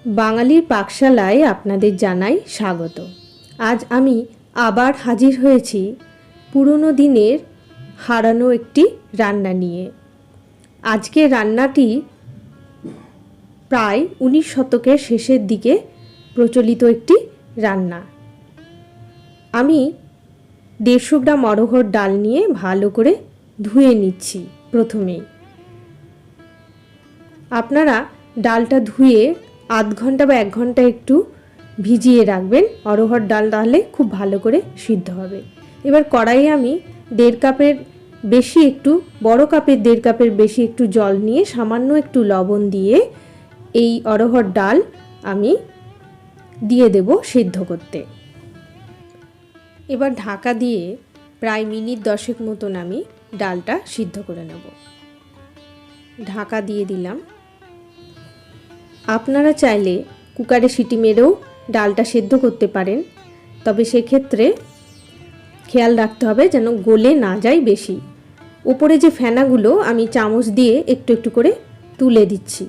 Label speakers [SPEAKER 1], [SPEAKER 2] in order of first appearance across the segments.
[SPEAKER 1] বাঙালির পাকশালায় আপনাদের জানাই স্বাগত। আজ আমি আবার হাজির হয়েছি পুরনো দিনের হারানো একটি রান্না নিয়ে। আজকের রান্নাটি প্রায় 19 শতকের শেষের দিকে প্রচলিত একটি রান্না। আমি 150 গ্রাম অড়হর ডাল নিয়ে ভালো করে ধুয়ে নিচ্ছি। প্রথমেই আপনারা ডালটা ধুয়ে আধ ঘন্টা বা 1 ঘন্টা একটু ভিজিয়ে রাখবেন। অড়হর ডাল তাহলে খুব ভালো করে সিদ্ধ হবে। এবার কড়াইয়ে আমি 1.5 কাপের বেশি একটু বড় কাপের 1.5 কাপের বেশি একটু জল নিয়ে সামান্য একটু লবণ দিয়ে এই অড়হর ডাল আমি দিয়ে দেব সিদ্ধ করতে। এবার ঢাকা দিয়ে প্রায় মিনিট 10 মতন আমি ডালটা সিদ্ধ করে নেব। ঢাকা দিয়ে দিলাম। আপনারা চাইলে কুকারে সিটি মেরেও ডালটা সেদ্ধ করতে পারেন, তবে সেক্ষেত্রে খেয়াল রাখতে হবে যেন গলে না যায় বেশি। উপরে যে ফেনাগুলো আমি চামচ দিয়ে একটু একটু করে তুলে দিচ্ছি।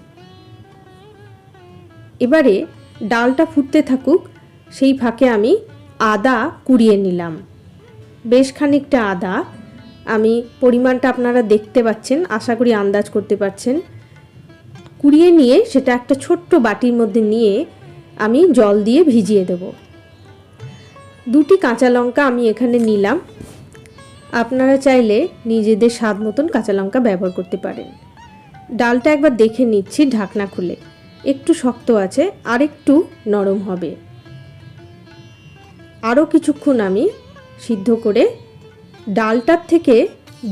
[SPEAKER 1] এবারে ডালটা ফুটতে থাকুক, সেই ফাঁকে আমি আদা কুড়িয়ে নিলাম। বেশ খানিকটা আদা, আমি পরিমাণটা আপনারা দেখতে পাচ্ছেন, আশা করি আন্দাজ করতে পারছেন। কুড়িয়ে নিয়ে সেটা একটা ছোট্ট বাটির মধ্যে নিয়ে আমি জল দিয়ে ভিজিয়ে দেব। 2টি কাঁচা লঙ্কা আমি এখানে নিলাম। আপনারা চাইলে নিজেদের স্বাদ মতন কাঁচা লঙ্কা ব্যবহার করতে পারেন। ডালটা একবার দেখে নিচ্ছি ঢাকনা খুলে, একটু শক্ত আছে, আর একটু নরম হবে। আরও কিছুক্ষণ আমি সিদ্ধ করে ডালটার থেকে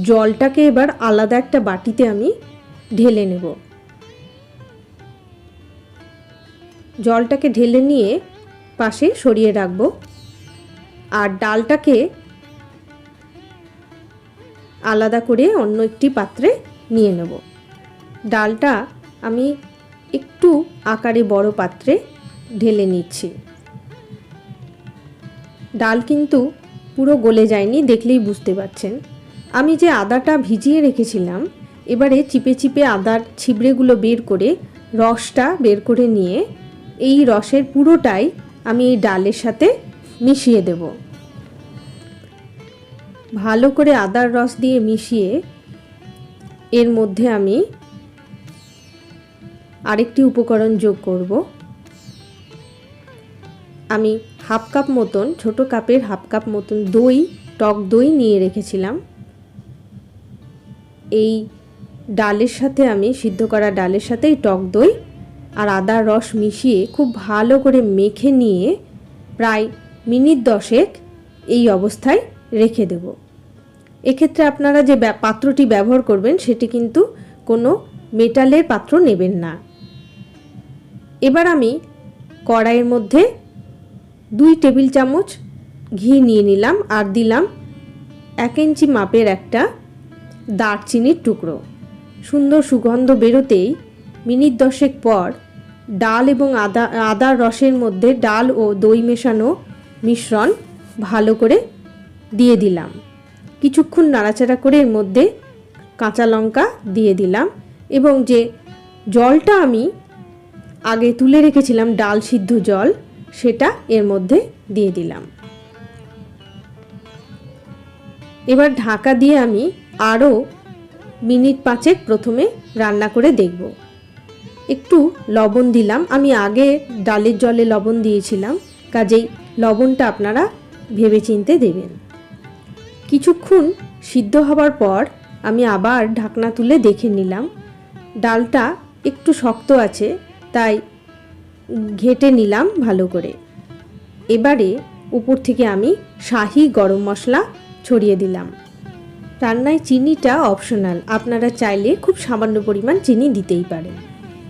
[SPEAKER 1] জলটাকে এবার আলাদা একটা বাটিতে আমি ঢেলে নেব। জলটাকে ঢেলে নিয়ে পাশে সরিয়ে রাখবো, আর ডালটাকে আলাদা করে অন্য একটি পাত্রে নিয়ে নেব। ডালটা আমি একটু আকারে বড় পাত্রে ঢেলে নিচ্ছি। ডাল কিন্তু পুরো গলে যায়নি, দেখলেই বুঝতে পারছেন। আমি যে আদাটা ভিজিয়ে রেখেছিলাম, এবারে চিপে চিপে আদার ছিবড়েগুলো বের করে রসটা বের করে নিয়ে এই রসের পুরোটাই আমি এই ডালের সাথে মিশিয়ে দেব। ভালো করে আদার রস দিয়ে মিশিয়ে এর মধ্যে আমি আরেকটি উপকরণ যোগ করব। আমি হাফ কাপ মতন, ছোট কাপের হাফ কাপ মতন দই, টক দই নিয়ে রেখেছিলাম। এই ডালের সাথে আমি সিদ্ধ করা ডালের সাথে এই টক দই আর আদার রস মিশিয়ে খুব ভালো করে মেখে নিয়ে প্রায় মিনিট 10 এই অবস্থায় রেখে দেব। এক্ষেত্রে আপনারা যে পাত্রটি ব্যবহার করবেন সেটি কিন্তু কোনো মেটালের পাত্র নেবেন না। এবার আমি কড়াইয়ের মধ্যে 2 টেবিল চামচ ঘি নিয়ে নিলাম, আর দিলাম 1 ইঞ্চি মাপের একটা দারচিনির টুকরো। সুন্দর সুগন্ধ বেরোতেই মিনিট 10 পর ডাল এবং আদার রসের মধ্যে ডাল ও দই মেশানো মিশ্রণ ভালো করে দিয়ে দিলাম। কিছুক্ষণ নাড়াচাড়া করে এর মধ্যে কাঁচা লঙ্কা দিয়ে দিলাম, এবং যে জলটা আমি আগে তুলে রেখেছিলাম ডাল সিদ্ধ জল, সেটা এর মধ্যে দিয়ে দিলাম। এবার ঢাকা দিয়ে আমি আরও মিনিট 5 প্রথমে রান্না করে দেখব। একটু লবণ দিলাম, আমি আগে ডালের জলে লবণ দিয়েছিলাম, কাজেই লবণটা আপনারা ভেবেচিন্তে দেবেন। কিছুক্ষণ সিদ্ধ হবার পর আমি আবার ঢাকনা তুলে দেখে নিলাম। ডালটা একটু শক্ত আছে, তাই ঘেঁটে নিলাম ভালো করে। এবারে উপর থেকে আমি শাহি গরম মশলা ছড়িয়ে দিলাম। রান্নায় চিনিটা অপশনাল, আপনারা চাইলে খুব সামান্য পরিমাণ চিনি দিতেই পারেন।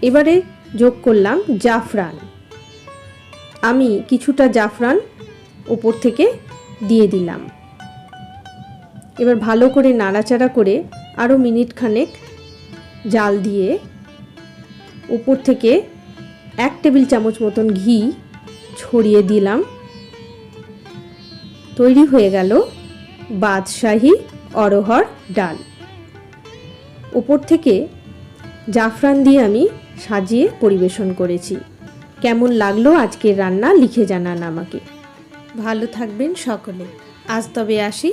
[SPEAKER 1] এবারে যোগ করলাম জাফরান। আমি কিছুটা জাফরান উপর থেকে দিয়ে দিলাম। এবার ভালো করে নাড়াচাড়া করে আরও মিনিট খানেক জাল দিয়ে উপর থেকে 1 টেবিল চামচ মতন ঘি ছড়িয়ে দিলাম। তৈরি হয়ে গেল বাদশাহী অড়হর ডাল। উপর থেকে জাফরান দিয়ে আমি সাজিয়ে পরিবেশন করেছি। কেমন লাগলো আজকের রান্না লিখে জানান আমাকে। ভালো থাকবেন সকলে। আজ তবে আসি।